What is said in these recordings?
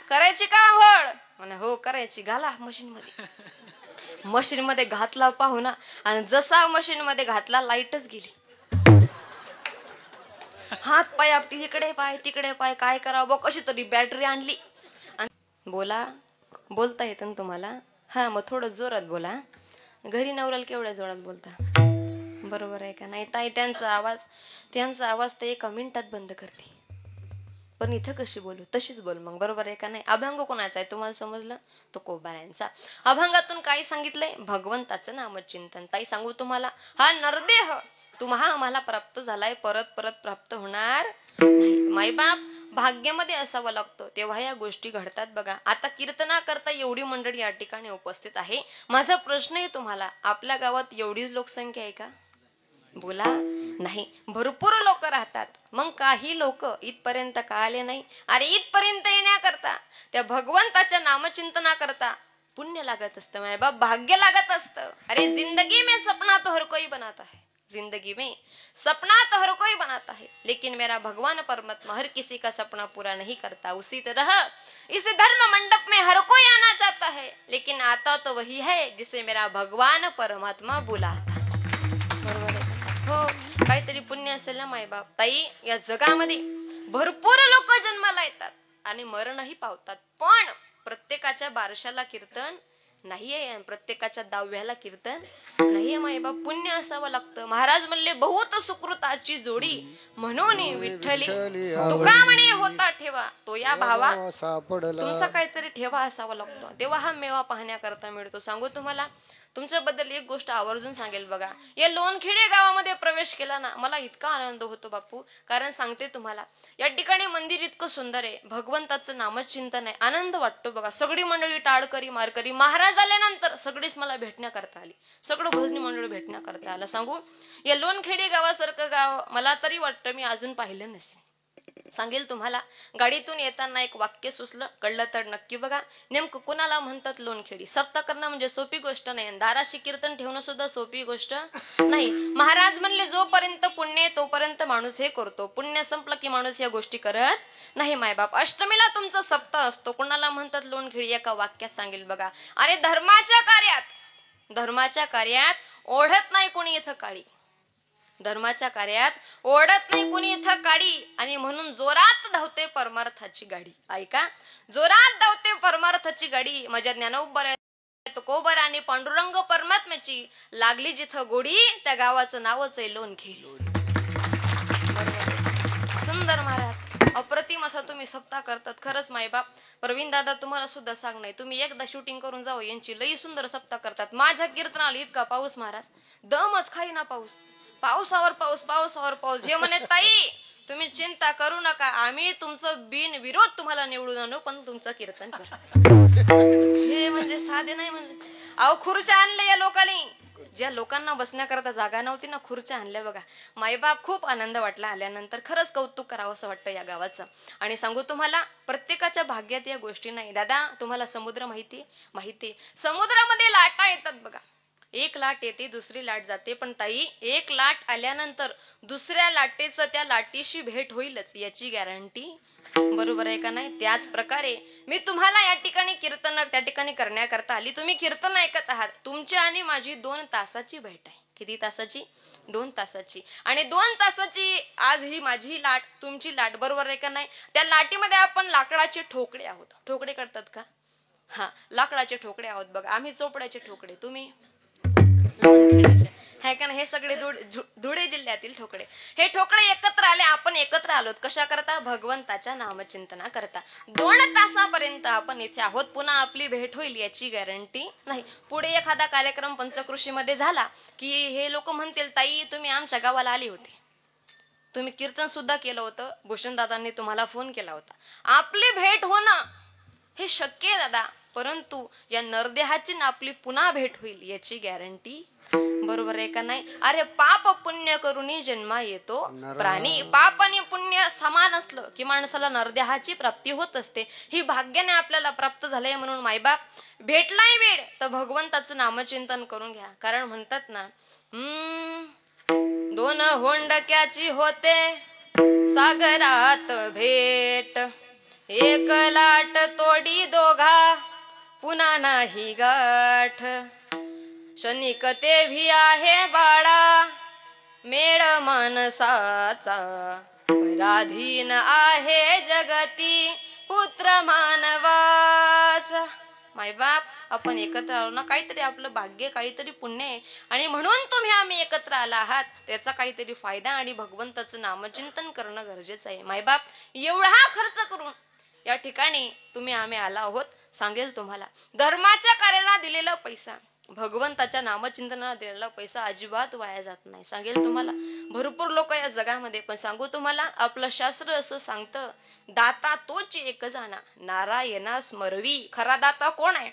करायची का आंघोळ? म्हणे हो करायची. घाला मशीन मध्ये. मशीन मध्ये घातला पाहू ना, आणि जसा मशीन मध्ये घातला लाईटच गेली. हात पाय आपटी, इकडे पाय तिकडे पाय, काय करावं बघ. कशी तरी बॅटरी आणली. बोला, बोलता येतं ना तुम्हाला? हा मग थोडं जोरात बोला. घरी नवऱ्याला केवढ्या जोरात बोलता? बरोबर आहे का नाही ताई? त्यांचा आवाज तर 1 मिनिटात बंद करते. पण इथं कशी बोलू? तशीच बोल मग. बरोबर आहे का नाही? अभंग कोणाचा आहे तुम्हाला समजलं? तो कोबाऱ्यांचा. अभंगातून काय सांगितलंय? भगवंताचं नामचिंतन. ताई सांगू तुम्हाला, हा नरदेह तुम्हा आम्हाला प्राप्त झालाय, परत परत प्राप्त होणार नाही. मायबाप भाग्यामध्ये असावं लागतं, तेव्हा या गोष्टी घडतात बघा. आता कीर्तना करता एवढी मंडळी या ठिकाणी उपस्थित आहे. माझा प्रश्न आहे तुम्हाला, आपल्या गावात एवढीच लोकसंख्या आहे का? बोला. नाही, भरपूर लोक राहतात. मग काही लोक इथपर्यंत का आले नाही? अरे इथपर्यंत येण्याकरता, त्या भगवंताच्या नामचिंतना करता पुण्य लागत असतं मायबाप, भाग्य लागत असतं. अरे जिंदगी में सपना तो हर कोई बनाता है, जिंदगी में सपना तो हर कोई बनाता है, लेकिन मेरा भगवान परमात्मा हर किसी का सपना पूरा नहीं करता. उसी तरह इस धर्म मंडप में हर कोई आना चाहता है, लेकिन आता तो वही है जिसे मेरा भगवान परमात्मा बुलाता. बरोबर आहे. हो, काहीतरी पुण्य असेल ना मायबाप. ताई या जगामध्ये भरपूर लोक जन्माला येतात आणि मरणही पावतात, पण प्रत्येकाच्या बारशाला कीर्तन नाहीये, प्रत्येकाच्या 10व्याला कीर्तन नाहीये मायबाप. पुण्य असावं लागतं. महाराज म्हणले बहुत सुकृताची जोडी, म्हणून विठ्ठली तुका म्हणे होता ठेवा, तो या भावा तुमचा काहीतरी ठेवा असावा लागतो, तेव्हा हा मेवा पाहण्याकरता मिळतो. सांगू तुम्हाला, तुमच्याबद्दल एक गोष्ट आवर्जून सांगेल बघा. या लोणखेडे गावामध्ये प्रवेश केला ना, मला इतका आनंद होतो बापू. कारण सांगते तुम्हाला, या ठिकाणी मंदिर इतकं सुंदर आहे, भगवंताचं नामचिंतन आहे, आनंद वाटतो बघा. सगळी मंडळी टाळकरी मारकरी. महाराज आल्यानंतर सगळीच मला भेटण्याकरता आली, सगळं भजनी मंडळ भेटण्याकरता आलं. सांगू, या लोणखेडे गावासारखं गाव मला तरी वाटतं मी अजून पाहिलं नसेल. सांगेल तुम्हाला, गाडीतून येताना एक वाक्य सुचलं, कळलं तर नक्की बघा. नेमकं कुणाला म्हणतात लोणखेडी? सप्ताह करणं म्हणजे सोपी गोष्ट नाही, दाराशी कीर्तन ठेवणं सुद्धा सोपी गोष्ट नाही. महाराज म्हणले जोपर्यंत पुण्य आहे तोपर्यंत माणूस हे करतो, पुण्य संपलं की माणूस या गोष्टी करत नाही मायबाप. अष्टमीला तुमचा सप्ताह असतो, कुणाला म्हणतात लोणखेडी? एका वाक्यात सांगेल बघा. अरे धर्माच्या कार्यात ओढत नाही कोणी इथं काळी, धर्माच्या कार्यात ओढत नाही कुणी इथं काडी, आणि म्हणून जोरात धावते परमार्थाची गाडी. ऐका, जोरात धावते परमार्थाची गाडी. माझ्या ज्ञानोबर कोबर आणि पांडुरंग परमात्म्याची लागली जिथं गोडी, त्या गावाचं नावच आहे लोणखेडी. सुंदर महाराज, अप्रतिम असा तुम्ही सप्ताह करतात. खरंच मायबाप. प्रवीण दादा तुम्हाला सुद्धा सांग नाही, तुम्ही एकदा शूटिंग करून जावं, यांची लई सुंदर सप्ताह करतात. माझ्या कीर्तनाला इतका पाऊस महाराज, दमच खाई ना पाऊस, पावसावर पाऊस, पावसावर पाऊस. हे म्हणे ताई तुम्ही चिंता करू नका, आम्ही तुमचं बिनविरोध तुम्हाला निवडून आणू, पण तुमचं कीर्तन करा. हे म्हणजे साधे नाही म्हणले. अहो खुर्च्या आणल्या या लोकांनी, ज्या लोकांना बसण्याकरता जागा नव्हती ना, खुर्च्या आणल्या बघा. मायबाप खूप आनंद वाटला आल्यानंतर. खरंच कौतुक करावं असं वाटतं या गावाचं. आणि सांगू तुम्हाला, प्रत्येकाच्या भाग्यात या गोष्टी नाही. दादा तुम्हाला समुद्र माहिती समुद्रामध्ये लाटा येतात बघा. एक लाट येते, दुसरी लाट जाते, पण ताई एक लाट आल्यानंतर दुसऱ्या लाटेचं त्या लाटीशी भेट होईलच याची गॅरंटी. बरोबर आहे का नाही? त्याच प्रकारे मी तुम्हाला या ठिकाणी कीर्तन त्या ठिकाणी करण्याकरता आली. तुम्ही कीर्तन ऐकत आहात, तुमची आणि माझी 2 तासाची भेट आहे. किती तासाची? 2 तासाची. आणि 2 तासाची आज ही माझी लाट, तुमची लाट. बरोबर आहे का नाही? त्या लाटीमध्ये आपण लाकडाचे ठोकळे आहोत. ठोकळे करतात का? हा, लाकडाचे ठोकळे आहोत बघा. आम्ही चोपड्याचे ठोकळे, तुम्ही है का नाही? हे सगळे धुळे जिल्ह्यातील ठोकळे. हे ठोकळे एकत्र आले, आपण एकत्र आलोत. कशा करता? भगवंताच्या नामचिंतना करता. 2 तासापर्यंत आपण इथे आहोत. पुन्हा आपली भेट होईल याची गॅरंटी नाही. पुढे एखादा कार्यक्रम पंचकृषीमध्ये झाला की हे लोक म्हणतील ताई तुम्ही आमच्या गावाला आली होती, तुम्ही कीर्तन सुद्धा केलं होतं, भूषण दादांनी तुम्हाला फोन केला होता. आपली भेट होणं हे शक्य आहे दादा, परंतु या नरदेहाची आपली पुन्हा भेट होईल याची गॅरंटी. बरोबर आहे का नाही? अरे पाप पुण्य करूनी जन्मा येतो प्राणी. पाप आणि पुण्य समान असलं की माणसाला नरदेहाची प्राप्ती होत असते. ही भाग्याने आपल्याला प्राप्त झालंय. म्हणून मायबाप भेटलाय वेळ तर भगवंताचं नामचिंतन करून घ्या. कारण म्हणतात ना, 2 होंडक्याची होते सागरात भेट, एक लाट तोडी दोघा पुन्हा नाही गाठ. क्षणिक ते भी आहे बाळा मेळ मानसाचा. पराधीन आहे जगती पुत्र मानवाचा. मायबाप आपण एकत्र आलो ना, काहीतरी आपलं भाग्य, काहीतरी पुण्य आहे आणि म्हणून तुम्ही आम्ही एकत्र आला आहात. त्याचा काहीतरी फायदा आणि भगवंताचं नामचिंतन करणं गरजेचं आहे. मायबाप एवढा खर्च करून या ठिकाणी तुम्ही आम्ही आला आहोत. सांगेल तुम्हाला धर्माच्या कार्याला दिलेला पैसा, भगवंताच्या नामचिंतनाला दिलेला पैसा अजिबात वाया जात नाही. सांगेल तुम्हाला भरपूर लोक या जगामध्ये, पण सांगू तुम्हाला आपलं शास्त्र असं सांगतं, दाता तोच एक जाणा नारायणा स्मरवी. खरा दाता कोण आहे?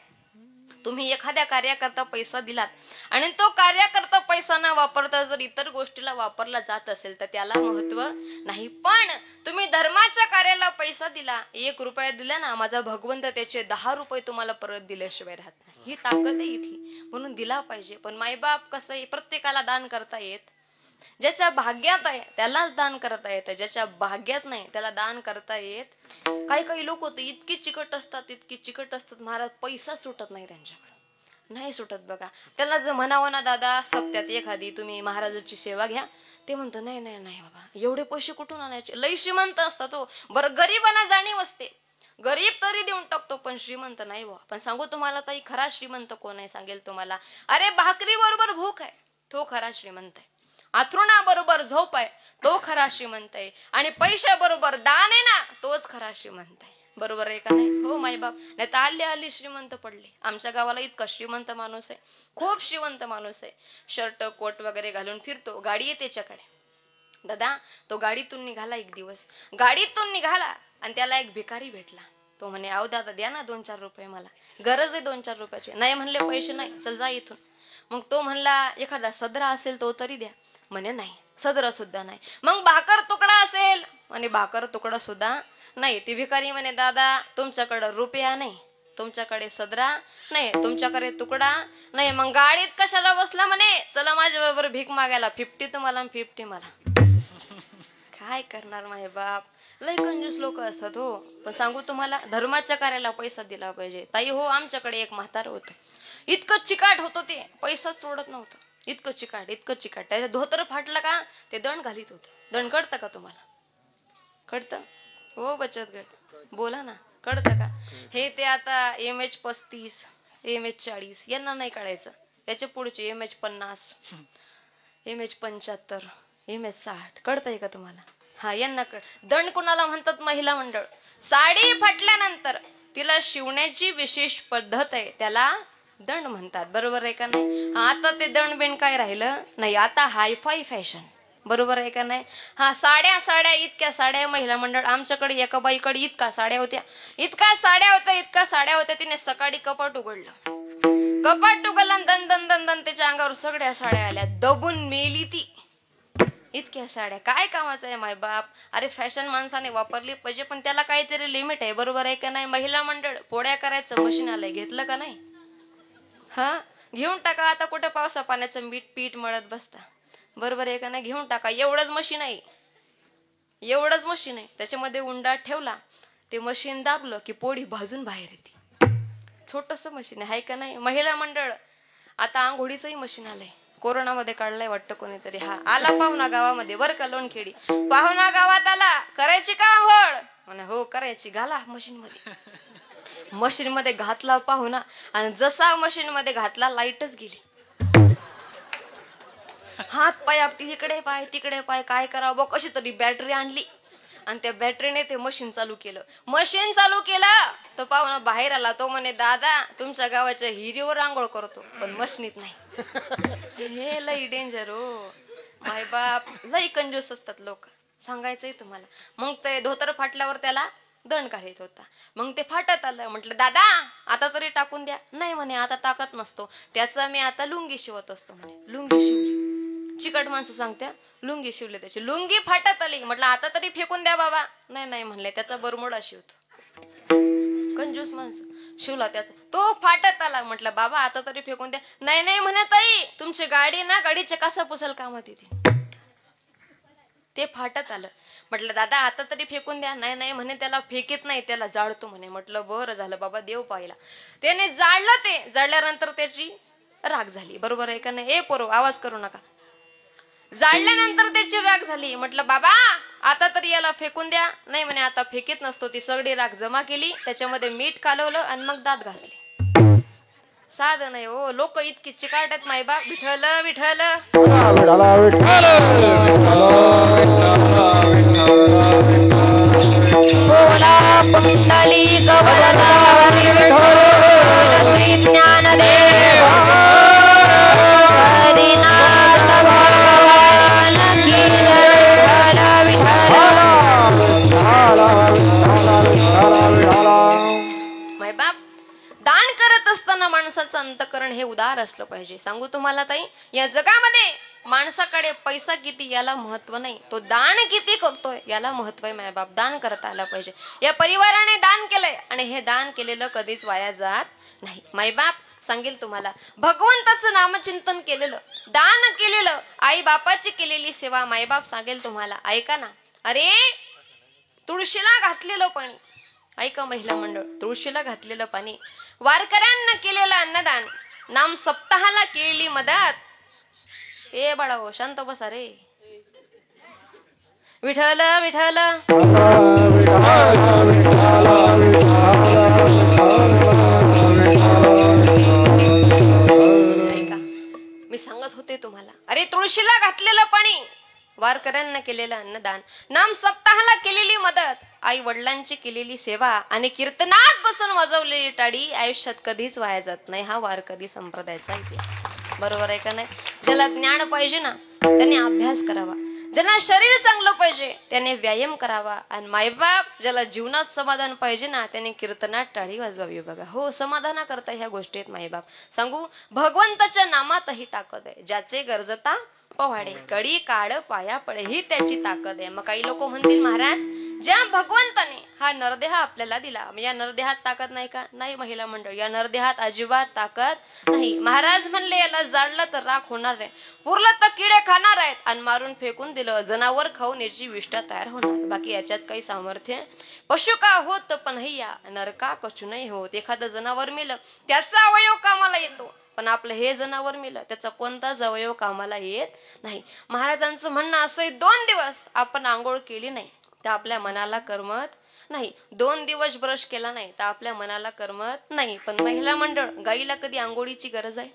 तुम्ही एखाद्या कार्याकरता पैसा दिलात आणि तो कार्याकरता पैसा न वापरता जर इतर गोष्टीला वापरला जात असेल तर त्याला महत्व नाही. पण तुम्ही धर्माच्या कार्याला पैसा दिला, 1 रुपया दिला ना, माझा भगवंत त्याचे 10 रुपये तुम्हाला परत दिल्याशिवाय राहत नाही. ही ताकद आहे इथली, म्हणून दिला पाहिजे. पण मायबाप कसं आहे, प्रत्येकाला दान करता येत. ज्याच्या भाग्यात आहे त्यालाच दान करता येतं, ज्याच्या भाग्यात नाही त्याला दान करता येत. काही लोक होते इतकी चिकट असतात महाराज, पैसा सुटत नाही त्यांच्याकडे, नाही सुटत बघा. त्याला जर म्हणावं ना दादा सप्त्यात एखादी तुम्ही महाराजाची सेवा घ्या, ते म्हणत नाही नाही नाही बाबा, एवढे पैसे कुठून आणायचे. लई श्रीमंत असतात हो. बरं गरीबाला जाणीव असते, गरीब तरी देऊन टाकतो, पण श्रीमंत नाही बा. पण सांगू तुम्हाला ताई, खरा श्रीमंत कोण आहे सांगेल तुम्हाला. अरे भाकरी बरोबर भूक आहे तो खरा श्रीमंत आहे. आथरुणा बरोबर झोप आहे तो खरा श्रीमंत आहे. आणि पैशा बरोबर दान आहे ना, तोच खरा श्रीमंत आहे. बरोबर आहे का नाही? हो मायबाप. नाही तर आली श्रीमंत पडले. आमच्या गावाला इतका श्रीमंत माणूस आहे, खूप श्रीमंत माणूस आहे. शर्ट कोट वगैरे घालून फिरतो, गाडी आहे त्याच्याकडे. दादा तो गाडीतून निघाला, एक दिवस गाडीतून निघाला आणि त्याला एक भिकारी भेटला. तो म्हणे, अहो दादा द्या ना 2-4 रुपये, मला गरज आहे 2-4 रुपयाची. नाही म्हणले, पैसे नाही, चल जा इथून. मग तो म्हणला, एखादा सदरा असेल तो तरी द्या. म्हणे नाही, सदरा सुद्धा नाही. मग भाकर तुकडा असेल, आणि भाकर तुकडा सुद्धा नाही. ती भिकारी म्हणे, दादा तुमच्याकडे रुपया नाही, तुमच्याकडे सदरा नाही, तुमच्याकडे तुकडा नाही, मग गाडीत कशाला बसला. म्हणे चला माझ्या बरोबर भीक मागायला, 50 तुम्हाला 50 मला. काय करणार माय बाप, लय कंजूस लोक असतात हो. पण सांगू तुम्हाला, धर्माच्या कार्याला पैसा दिला पाहिजे. ताई हो, आमच्याकडे एक म्हातार होतं, इतकं चिकाट होतं, ते पैसाच सोडत नव्हतं. इतकं चिकाट त्याचं धोतर फाटलं का ते दंड घालीत होतं. दंड कळतं का तुम्हाला? कळतं हो, बचत गट बोला ना, कळतं का? हे ते आता MH35 MH40 यांना नाही कळायचं, त्याच्या पुढचे MH50 MH75 MH60 कळतंय का तुम्हाला? हा, यांना कळ. दंड कुणाला म्हणतात? महिला मंडळ. साडी फाटल्यानंतर तिला शिवण्याची विशेष पद्धत आहे, त्याला दंड म्हणतात. बरोबर आहे का नाही? आता ते दंड बिंड काय राहिलं नाही, आता हायफाय फॅशन. बरोबर आहे का नाही? हा, साड्या इतक्या साड्या महिला मंडळ. आमच्याकडे एका बाईकडे इतका साड्या होत्या, तिने सकाळी कपाट उघडलं दन दन दन दन त्याच्या अंगावर सगळ्या साड्या आल्या, दबून मेली ती. इतक्या साड्या काय कामाचं आहे माय बाप. अरे फॅशन माणसाने वापरली पाहिजे, पण त्याला काहीतरी लिमिट आहे. बरोबर आहे का नाही? महिला मंडळ पोळ्या करायचं मशीन आलंय, घेतलं का नाही? हा, घेऊन टाका. आता कुठे पावसा पाण्याचं मीठ पीठ मळत बसता. बरोबर आहे का नाही? घेऊन टाका. एवढंच मशीन आहे, त्याच्यामध्ये उंडा ठेवला, ते मशीन दाबलं की पोळी भाजून बाहेर येते. छोटस मशीन आहे का नाही? महिला मंडळ. आता आंघोळीचंही मशीन आलंय, कोरोनामध्ये काढलाय वाटतं कोणीतरी. हा, आला पाहुणा गावामध्ये, वर का लोणखेडी पाहुणा गावात आला, करायची का आंघोळ? म्हणे हो करायची. घाला मशीन मध्ये घातला पाहुणा, आणि जसा मशीन मध्ये घातला लाईटच गेली. हात पाय आपटी, इकडे पाय तिकडे पाय, काय करावं. कशी तरी बॅटरी आणली आणि त्या बॅटरीने ते मशीन चालू केलं तर पाहुणा बाहेर आला. तो म्हणे, दादा तुमच्या गावाच्या हिरीवर आंघोळ करतो, पण मशीनीत नाही. हे लई डेंजर हो माय बाप, लई कंजूस असतात लोक, सांगायचंय तुम्हाला. मग ते धोतर फाटल्यावर त्याला दंड काढायचा होता. मग ते फाटत आलं. म्हटलं दादा आता तरी टाकून द्या. नाही म्हणे, आता टाकत नसतो, त्याचा मी आता लुंगी शिवत असतो. म्हणे लुंगी शिवली. चिकट माणसं सांगत्या, लुंगी शिवले, त्याची लुंगी फाटत आली. म्हटलं आता तरी फेकून द्या बाबा. नाही म्हणले, त्याचा बरमोडा शिवतो. कंजूस माणसं. शिवला त्याचा, तो फाटत आला. म्हटलं बाबा आता तरी फेकून द्या. नाही म्हणे, ताई तुमची गाडी ना, गाडीच्या कासा पुसायला कामात येते. ते फाटत आलं. म्हटलं दादा आता तरी फेकून द्या. नाही नाही म्हणे त्याला फेकीत नाही, त्याला जाळतो म्हणे. म्हटलं बरं झालं बाबा, देव पाहिला. त्याने जाळलं, ते जाळल्यानंतर त्याची राख झाली. बरोबर आहे का नाही? ए पोरो आवाज करू नका. जाळल्यानंतर त्याची राख झाली. म्हटलं बाबा आता तरी याला फेकून द्या. नाही म्हणे आता फेकीत नसतो. ती सगळी राख जमा केली, त्याच्यामध्ये मीठ कालवलं आणि मग दात घासले. साधं नाही हो, लोक इतकी चिकाटत मायबाप. विठ्ठल विठ्ठल श्री ज्ञानदेव हरिनाथ भगवान की मायबाप. दान करत असताना माणसाचं अंतकरण हे उदार असलं पाहिजे. सांगू तुम्हाला ताई, या जगामध्ये माणसाकडे पैसा किती याला महत्व नाही, तो दान किती करतोय याला महत्व आहे. मायबाप दान करता आलं पाहिजे. या परिवाराने दान केलंय आणि हे दान केलेलं कधीच वाया जात नाही. मायबाप सांगेल तुम्हाला, भगवंताचं नामचिंतन केलेलं, दान केलेलं, आई बापाची केलेली सेवा, मायबाप सांगेल तुम्हाला. ऐका ना, अरे तुळशीला घातलेलं पाणी, ऐका महिला मंडळ, तुळशीला घातलेलं पाणी, वारकऱ्यांना केलेलं अन्नदान, नाम सप्ताहाला केलेली मदत. ए बाळा हो शांत बसा रे. विठ्ठल विठ्ठल ऐका, मी सांगत होते तुम्हाला, अरे तुळशीला घातलेलं पाणी, वारकऱ्यांना केलेलं अन्नदान, नाम सप्ताहाला केलेली मदत, आई वडिलांची केलेली सेवा आणि कीर्तनात बसून वाजवलेली टाळी आयुष्यात कधीच वाया जात नाही. हा वारकरी संप्रदायाचा इतिहास. बरोबर आहे का नाही? ज्याला ज्ञान पाहिजे ना त्याने अभ्यास करावा, ज्याला शरीर चांगलं पाहिजे त्याने व्यायाम करावा, आणि मायबाप ज्याला जीवनात समाधान पाहिजे ना त्याने कीर्तनात टाळी वाजवावी. बघा हो, समाधाना करता ह्या गोष्टी आहेत मायबाप. सांगू, भगवंताच्या नामातही ताकद आहे. ज्याचे गरजता पवाडे कडी काढ पाया पडे, ही त्याची ताकद आहे. मग काही लोक म्हणतील महाराज, ज्या भगवंताने हा नरदेह आपल्याला दिला, या नरदेहात ताकद नाही का? नाही महिला मंडळ, या नरदेहात अजिबात ताकद नाही. महाराज म्हणले याला जाळलं तर राख होणार नाही, पुरलं तर किडे खाणार आहेत, आणि मारून फेकून दिलं जनावर खाऊन याची विष्ठा तयार होणार. बाकी याच्यात काही सामर्थ्य. पशु का होत पण या नरका कशु नाही होत. एखादं जनावर मेलं त्याचा अवयव कामाला येतो, पण आपलं हे जनावर मेलं त्याचा कोणताच अवयव कामाला येत नाही. महाराजांचं म्हणणं असं, 2 दिवस आपण आंघोळ केली नाही तर आपल्या मनाला करमत नाही, 2 दिवस ब्रश केला नाही तर आपल्या मनाला करमत नाही. पण महिला मंडळ, गाईला कधी आंघोळीची गरज आहे?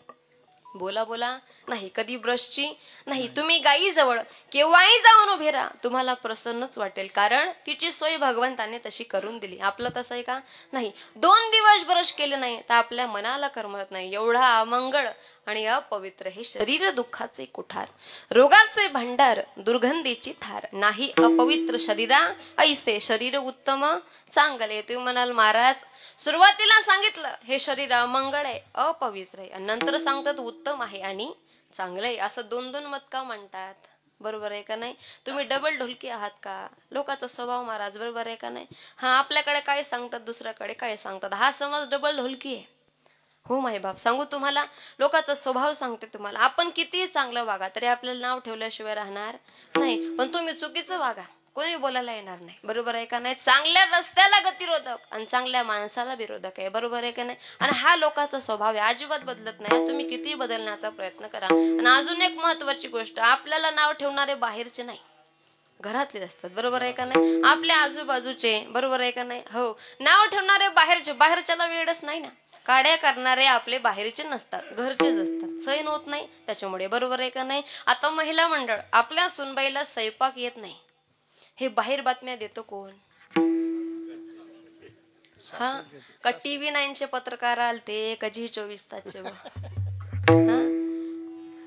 बोला बोला, नाही. कधी ब्रशची नाही. तुम्ही गाई जवळ केव्हाही जाऊन उभे राहा, तुम्हाला प्रसन्नच वाटेल, कारण तिची सोय भगवंताने तशी करून दिली. आपलं तसं आहे का? नाही. 2 दिवस ब्रश केले नाही तर आपल्या मनाला करमत नाही. एवढा अमंगळ आणि अपवित्र हे शरीर दुःखाचे कुठार, रोगाचे भांडार, दुर्गंधीची थार. नाही अपवित्र शरीरा ऐसे शरीर उत्तम चांगले. तुम्ही म्हणाल महाराज, सुरुवातीला सांगितलं हे शरीर अमंगळ आहे, अपवित्र आहे, आणि नंतर सांगतात उत्तम आहे आणि चांगलं आहे. असं 2-2 मत का म्हणतात? बरोबर आहे का नाही? तुम्ही डबल ढोलकी आहात का? लोकांचा स्वभाव महाराज, बरोबर आहे का नाही? हा, आपल्याकडे काय सांगतात दुसऱ्याकडे काय सांगतात, हा समज डबल ढोलकी आहे. हो मायबाप, सांगू तुम्हाला, लोकांचा स्वभाव सांगते तुम्हाला. आपण कितीही चांगलं वागा तरी आपल्याला नाव ठेवल्याशिवाय राहणार नाही, पण तुम्ही चुकीचं वागा कोणी बोलायला येणार नाही. बरोबर आहे का नाही? चांगल्या रस्त्याला गतिरोधक आणि चांगल्या माणसाला विरोधक आहे. बरोबर आहे का नाही? आणि हा लोकांचा स्वभाव आहे, अजिबात बदलत नाही. तुम्ही किती बदलण्याचा प्रयत्न करा. आणि अजून एक महत्वाची गोष्ट, आपल्याला नाव ठेवणारे बाहेरचे नाही, घरातलेच असतात. बरोबर आहे का नाही? आपल्या आजूबाजूचे. बरोबर आहे का नाही? हो, नाव ठेवणारे बाहेरचे. बाहेरच्याला वेळच नाही ना. काड्या करणारे आपले बाहेरचे नसतात, घरचेच असतात. सैन होत नाही त्याच्यामुळे. बरोबर आहे का नाही? आता महिला मंडळ, आपल्या सुनबाईला स्वयंपाक येत नाही, हे बाहेर बातम्या देतो कोण? हा, का TV 9चे पत्रकार आलते, का झी24 तासचे?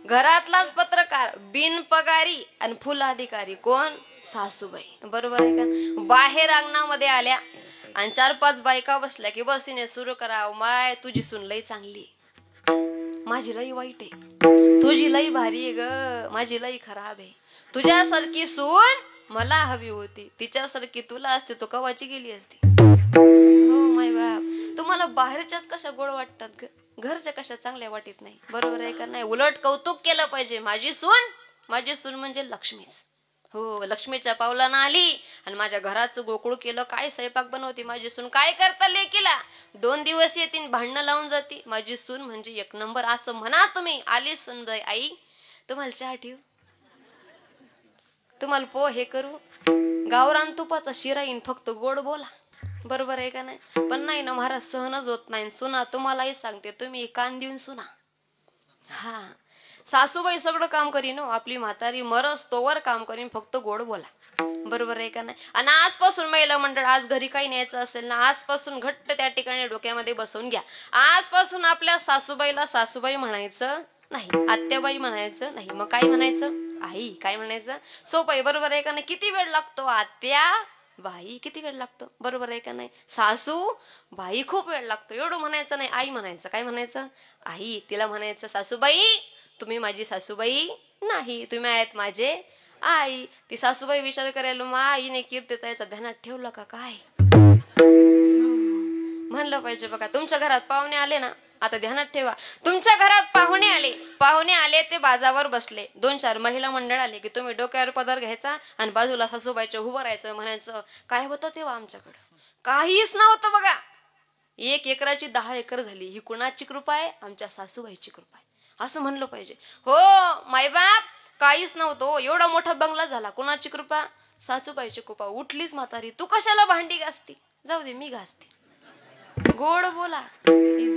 घरातलाच पत्रकार, बिनपगारी आणि फुल अधिकारी कोण? सासूबाई. बरोबर आहे का? बाहेर अंगणामध्ये आल्या आणि 4-5 बायका बसल्या की बसीने सुरू करा, माय तुझी सून लई चांगली, माझी लई वाईट आहे, तुझी लई भारी आहे ग, माझी लई खराब आहे, तुझ्यासारखी सून मला हवी होती, तिच्यासारखी तुला असते तो कवाची गेली असती. हो माय बाप, तुम्हाला बाहेरच्याच कशा गोड वाटतात ग, घरच्या कशा चांगल्या वाटत नाही. बरोबर आहे का नाही? उलट कौतुक केलं पाहिजे, माझी सून म्हणजे लक्ष्मीच. हो, लक्ष्मीच्या पावलानं आली आणि माझ्या घराचं गोकुळ केलं. काय स्वयंपाक बनवते माझी सून, काय करता लेकीला. 2 दिवस येतील, भांडणं लावून जाती. माझी सून म्हणजे 1 नंबर. असं म्हणा तुम्ही. आली सूनबाई, आई तुम्हाला चहा ठेवू, तुम्हाला पोहे करू, गावरान तुपाचा शिरा येईन, फक्त गोड बोला. बरोबर आहे का नाही? पण नाही ना महाराज, सहनच होत नाही. सुना तुम्हालाही सांगते, तुम्ही कान देऊन सुना. हा, सासूबाई सगळं काम करीन हो, आपली म्हातारी मरस तोवर काम करीन, फक्त गोड बोला. बरोबर आहे का नाही? आणि आजपासून महिला मंडळ, आज घरी काही न्यायचं असेल ना, आजपासून घट्ट त्या ठिकाणी डोक्यामध्ये बसवून घ्या. आजपासून आपल्या सासूबाईला सासूबाई म्हणायचं नाही, आत्याबाई म्हणायचं नाही. मग काय म्हणायचं? आई. काय म्हणायचं? सोपं आहे. बरोबर आहे का नाही? किती वेळ लागतो? आत्या बाई किती वेळ लागतो? बरोबर आहे का नाही? सासू बाई खूप वेळ लागतो. एवढं म्हणायचं नाही, आई म्हणायचं. काय म्हणायचं? आई. तिला म्हणायचं, सासूबाई तुम्ही माझी सासूबाई नाही, तुम्ही आहेत माझे आई. ती सासूबाई विचार करायला, मग आईने कीर्तनाचं ध्यानात ठेवलं का काय? म्हणलं पाहिजे बघा. तुमच्या घरात पाहुणे आले ना, आता ध्यानात ठेवा, तुमच्या घरात पाहुणे आले ते बाजावर बसले. 2-4 महिला मंडळ आले की तुम्ही डोक्यावर पदर घ्यायचा आणि बाजूला सासूबाईच्या उभं राहायचं. म्हणायचं, काय होतं तेव्हा आमच्याकडं? काहीच नव्हतं बघा. 1 एकराची 10 एकर झाली. ही कुणाची कृपा आहे? आमच्या सासूबाईची कृपा आहे. असं म्हणलं पाहिजे. हो मायबाप, काहीच नव्हतं, एवढा मोठा बंगला झाला. कुणाची कृपा? सासूबाईची कृपा. उठलीच म्हातारी, तू कशाला भांडी घासती? जाऊ दे, मी घासते. गोड बोला.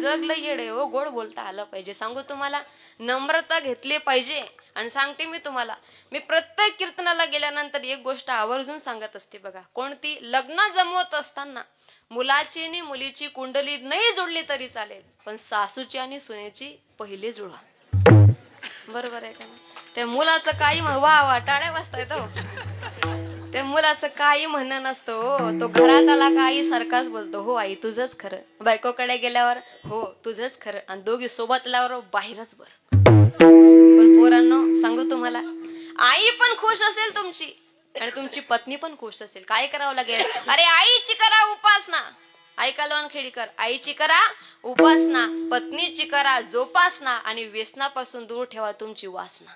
जग लय येडे हो, गोड बोलता आलं पाहिजे. सांगू तुम्हाला, नम्रता घेतली पाहिजे. आणि सांगते मी तुम्हाला, मी प्रत्येक कीर्तनाला गेल्यानंतर एक गोष्ट आवर्जून सांगत असते बघा. कोणती? लग्न जमवत असताना मुलाची आणि मुलीची कुंडली नाही जोडली तरी चालेल, पण सासूची आणि सुनेची पहिले जुळवा. बरोबर आहे का? त्या मुलाचं काही वा टाळ्या वाजतायत हो. त्या मुलाचं काही म्हणणं नसतं. तो घरात आला का आई सारखाच बोलतो, हो आई तुझंच खरं. बायकोकडे गेल्यावर हो तुझंच खरं. आणि दोघी सोबत आल्यावर बाहेरच बरं. पण पोरांनो सांगू तुम्हाला, आई पण खुश असेल तुमची आणि तुमची पत्नी पण खुश असेल. काय करावं लागेल? अरे आईची करा उपासना. ऐका लोणखेडीकर, आईची करा उपासना, पत्नीची करा जोपासना आणि व्यसनापासून दूर ठेवा तुमची वासना.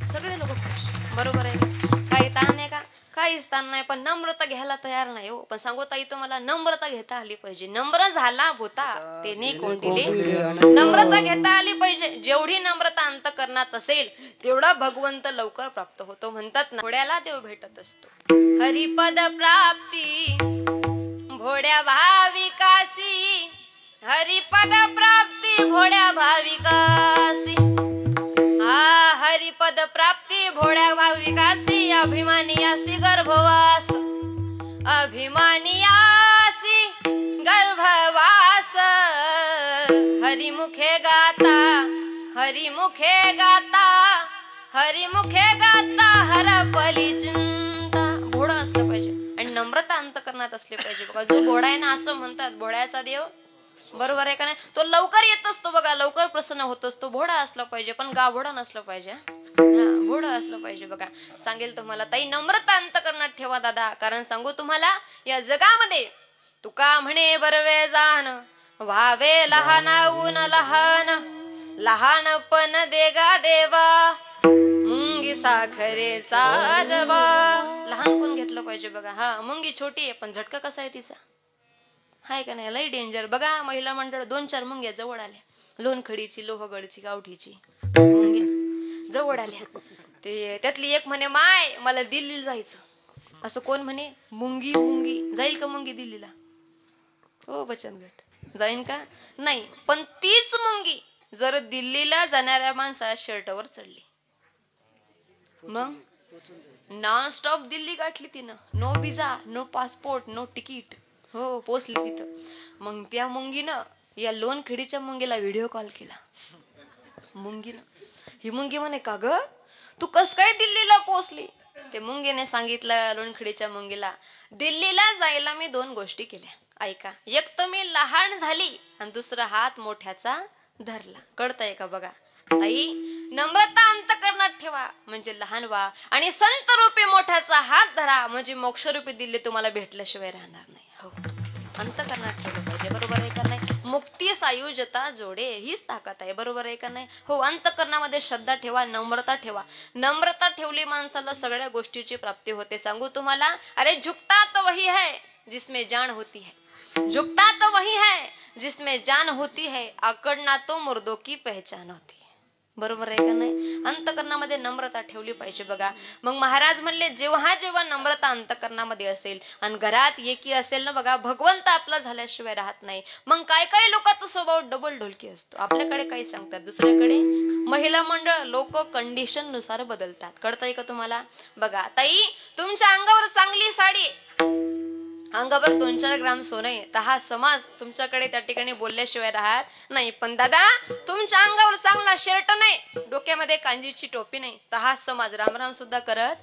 सगळे लोक खुश. बरोबर आहे? काही ताण नाही का? काहीच ताण नाही. पण नम्रता घ्यायला तयार नाही हो. पण सांगू ताई तुम्हाला, नम्रता घेता आली पाहिजे. नम्र झाला भूता तेने कोण दिले. नम्रता घेता आली पाहिजे. जेवढी नम्रता अंतःकरणात असेल तेवढा भगवंत लवकर प्राप्त होतो. म्हणतात ना, भोड्याला देव भेटत असतो. हरिपद प्राप्ती भोड्या भाविकासी, हरिपद प्राप्ती भोड्या भाविकासी. हरिपद प्राप्ती भोड्या भाविकासी, अभिमानियासी गर्भवास, अभिमानियासी गर्भवास. हरिमुखे गाता, हरिमुखे गाता, हरिमुखे गाता हरपली चिंता. भोळं असलं पाहिजे आणि नम्रता अंतःकरणात असले पाहिजे बघा. जो भोळा आहे ना, असं म्हणतात भोळ्याचा देव. बरोबर आहे का नाही? तो लवकर येत असतो बघा, लवकर प्रसन्न होत असतो. भोळा असला पाहिजे, पण गाभोडा नसलं पाहिजे. भोळा असलं पाहिजे बघा. सांगेल तुम्हाला ताई, नम्रता अंतःकरणात ठेवा दादा. कारण सांगू तुम्हाला, या जगामध्ये तुका म्हणे बरवे जाण, व्हावे लहानाहून लहान, लहानपण देगा देवा, मुंगी साखरेचा रवा. लहानपण घेतलं पाहिजे बघा. हा, मुंगी छोटी आहे पण झटका कसा आहे तिचा, हाय का नाही? लई डेंजर. बघा महिला मंडळ 2-4 मुंग्या जवळ आल्या. लोणखडीची, लोहगडची, गावठीची मुंग्या जवळ आल्या. ते त्यातली एक म्हणे, माय मला दिल्लीला जायचं. असं कोण म्हणे? मुंगी. मुंगी जाईल का मुंगी दिल्लीला? हो बचनगट जाईन का? नाही. पण तीच मुंगी जर दिल्लीला जाणाऱ्या माणसा शर्टवर चढली, मग नॉन स्टॉप दिल्ली गाठली तिनं. नो विजा, नो पासपोर्ट, नो तिकीट. हो, पोचली तिथं. मग त्या मुंगीनं या लोणखेडीच्या मुंगीला व्हिडिओ कॉल केला. मुंगीनं, ही मुंगी म्हणे, का ग तू कस काय दिल्लीला पोचली? ते मुंगीने सांगितलं लोणखेडीच्या मुंगीला, दिल्लीला जायला मी 2 गोष्टी केल्या. ऐका, एक तर मी लहान झाली आणि दुसरा हात मोठ्याचा धरला. कळतंय का बघा ताई? नम्रता अंतःकरणात ठेवा म्हणजे लहान व्हा, आणि संत रूपी मोठ्याचा हात धरा म्हणजे मोक्षरूपी दिल्ली तुम्हाला भेटल्याशिवाय राहणार नाही. हो, अंतःकरणात ठेवलं पाहिजे. बरोबर आहे का नाही? मुक्ती सायुजता जोडे, हीच ताकद आहे. बरोबर आहे का नाही? हो, अंतःकरणामध्ये श्रद्धा ठेवा, नम्रता ठेवा. नम्रता ठेवली माणसाला सगळ्या गोष्टीची प्राप्ती होते. सांगू तुम्हाला, अरे झुकता तो वही है जिसमें जान होती है, झुकता तो वही है जिसमें जान होती है, आकडना तो मुर्दों की पहचान होती. बरोबर आहे का नाही? अंतःकरणामध्ये नम्रता ठेवली पाहिजे. बघा, मग महाराज म्हणले जेव्हा जेव्हा नम्रता अंतःकरणामध्ये असेल आणि घरात एकी असेल ना, बघा, भगवंत आपला झाल्याशिवाय राहत नाही. मग काय काय लोकांचा स्वभाव डबल ढोलकी असतो. आपल्याकडे काही सांगतात, दुसऱ्याकडे महिला मंडळ लोक कंडिशन नुसार बदलतात. कळतंय का तुम्हाला? बघा ताई, तुमच्या अंगावर चांगली साडी, अंगावर 2-4 ग्राम सोने, तर हा समाज तुमच्याकडे त्या ठिकाणी बोलल्याशिवाय राहत नाही. पण दादा, तुमच्या अंगावर चांगला शर्ट नाही, डोक्यामध्ये कांजीची टोपी नाही, तर हा समाज रामराम सुद्धा करत.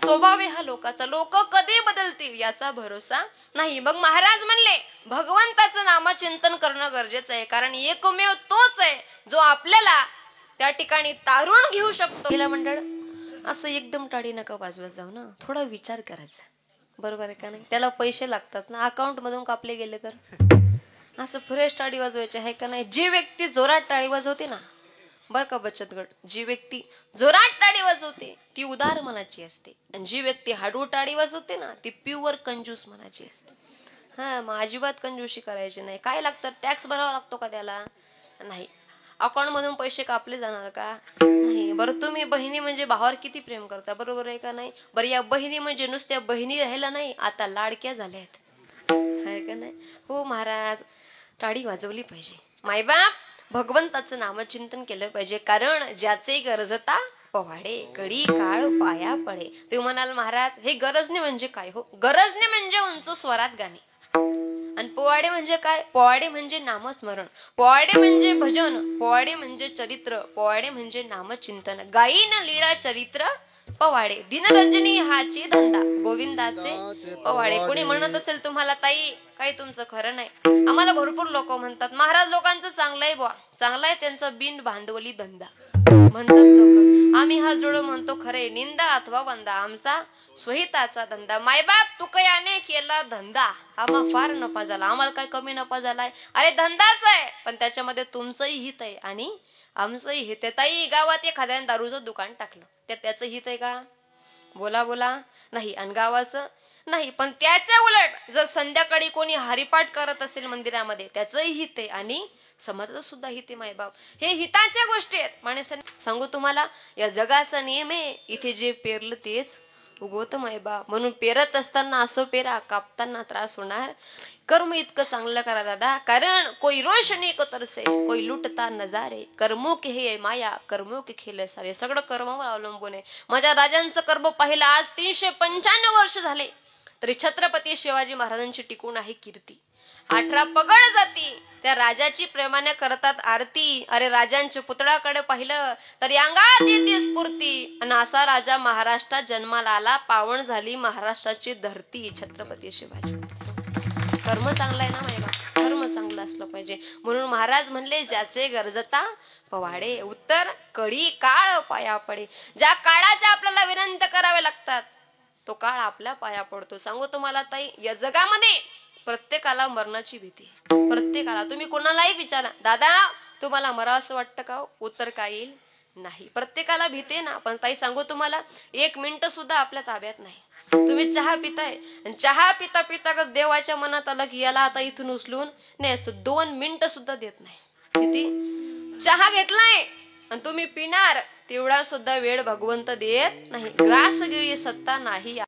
स्वभाव आहे हा लोकांचा, लोक कधी बदलतील याचा भरोसा नाही. मग महाराज म्हणले भगवंताचं नामचिंतन करणं गरजेचं आहे, कारण एकमेव तोच आहे जो आपल्याला त्या ठिकाणी तारून घेऊ शकतो. महिला मंडळ, असं एकदम टाळी नका वाजवत जाऊ ना, थोडा विचार करायचा. बरोबर आहे का नाही? त्याला पैसे लागतात ना, अकाउंट मधून कापले गेले तर. असं फ्रेश टाळी वाजवायची आहे का नाही? जी व्यक्ती जोरात टाळी वाजवते ना, बर का बचत गट, जी व्यक्ती जोरात टाळी वाजवते ती उदार मनाची असते, आणि जी व्यक्ती हाडू टाळी वाजवते ना ती प्युअर कंजूस मनाची असते. हा, मग अजिबात कंजूशी करायची नाही. काय लागतं? टॅक्स भरावा लागतो का त्याला? नाही. अकाउंट मधून पैसे कापले जाणार का? नाही. बरं, तुम्ही बहिणी म्हणजे भावावर किती प्रेम करता. बरोबर आहे का नाही? बरं, या बहिणी म्हणजे नुसत्या बहिणी राहिला नाही, आता लाडक्या झाल्यात, आहे का नाही? हो महाराज, टाळी वाजवली पाहिजे. मायबाप, भगवंताचं नामचिंतन केलं पाहिजे, कारण ज्याचे गरजता पवाडे, कडी काळ पाया पडे. तुम्ही म्हणाल महाराज, हे गरजने म्हणजे काय? हो, गरजने म्हणजे उंच स्वरात गाणे, आणि पोवाडे म्हणजे काय? पोवाडे म्हणजे नामस्मरण, पोवाडे म्हणजे भजन, पोवाडे म्हणजे चरित्र, पोवाडे म्हणजे नामचिंतन. गायीन लीळा चरित्र पवाडे, दिनरंजनी हाची धंदा, गोविंदाचे पवाडे. कोणी म्हणत असेल तुम्हाला, ताई काही तुमचं खरं नाही, आम्हाला भरपूर लोक म्हणतात महाराज लोकांचं चांगलं आहे बुवा, चांगलं आहे त्यांचं बिन भांडवली धंदा म्हणतात लोक. आम्ही हा जोड म्हणतो, खरे निंदा अथवा वंदा आमचा स्वहिताचा धंदा. मायबाप, तू कयाने केला धंदा, आम्हा फार नफा झाला, आम्हाला काय कमी नफा झालाय? अरे धंदाच आहे, पण त्याच्यामध्ये तुमचंही हित आहे आणि आमचंही हित आहे. ताई, गावात एखाद्याने दारूचं दुकान टाकलं, त्याचं हित आहे का? बोला बोला. नाही. आणि गावाचं नाही. पण त्याच्या उलट जर संध्याकाळी कोणी हरिपाठ करत असेल मंदिरामध्ये, त्याचंही हित आहे आणि समाजाचं सुद्धा हित आहे. मायबाप, हे हिताच्या गोष्टी आहेत. माणसाने सांगू तुम्हाला, या जगाचा नियम आहे, इथे जे पेरलं तेच उगवतं मायबाप. म्हणून पेरत असताना असं पेरा, कापताना त्रास होणार. कर्म इतकं चांगलं करा दादा, कारण कोई रोशनी को तरसे, कोई लुटता नजारे, कर्मो के हे माया, कर्मो के खेळ सारे. सगळं कर्मावर अवलंबून आहे. माझ्या राजांचं कर्म पाहिलं, आज 395 वर्ष झाले तरी छत्रपती शिवाजी महाराजांची टिकून आहे कीर्ती. 18 पगड जाती त्या राजाची प्रेमाने करतात आरती. अरे, राजांच्या पुतळ्याकडे पाहिलं तरी अंगात येते स्फूर्ती. आणि असा राजा महाराष्ट्रात जन्माला आला, पावन झाली महाराष्ट्राची धरती, छत्रपती शिवाजी. कर्म चांगलं आहे ना मायबा, कर्म चांगलं असलं पाहिजे. म्हणून महाराज म्हणले, ज्याचे गरजता पवाडे, उत्तर कडी काळ पाया पडे. ज्या काळाच्या आपल्याला विनंती करावे लागतात, तो काळ आपल्या पाया पडतो. सांगू तुम्हाला ताई, या जगामध्ये प्रत्येकाला मरणाची भीती, प्रत्येकाला. तुम्ही कोणालाही विचारा, दादा तुम्हाला मरावं असं वाटतं का? उत्तर काय येईल? नाही. प्रत्येकाला भीती ना. पण ताई सांगू तुम्हाला, 1 मिनिट सुद्धा आपल्या ताब्यात नाही. तुम्ही चहा पिताय, आणि चहा पिता पिता देवाच्या मनात आलं की याला आता इथून उचलून नाही, 2 मिनिटं सुद्धा देत नाही. किती चहा घेतलाय आणि तुम्ही पिणार, तेवढा सुद्धा वेळ भगवंत देत नाही. ग्रास गिळी सत्ता नाही.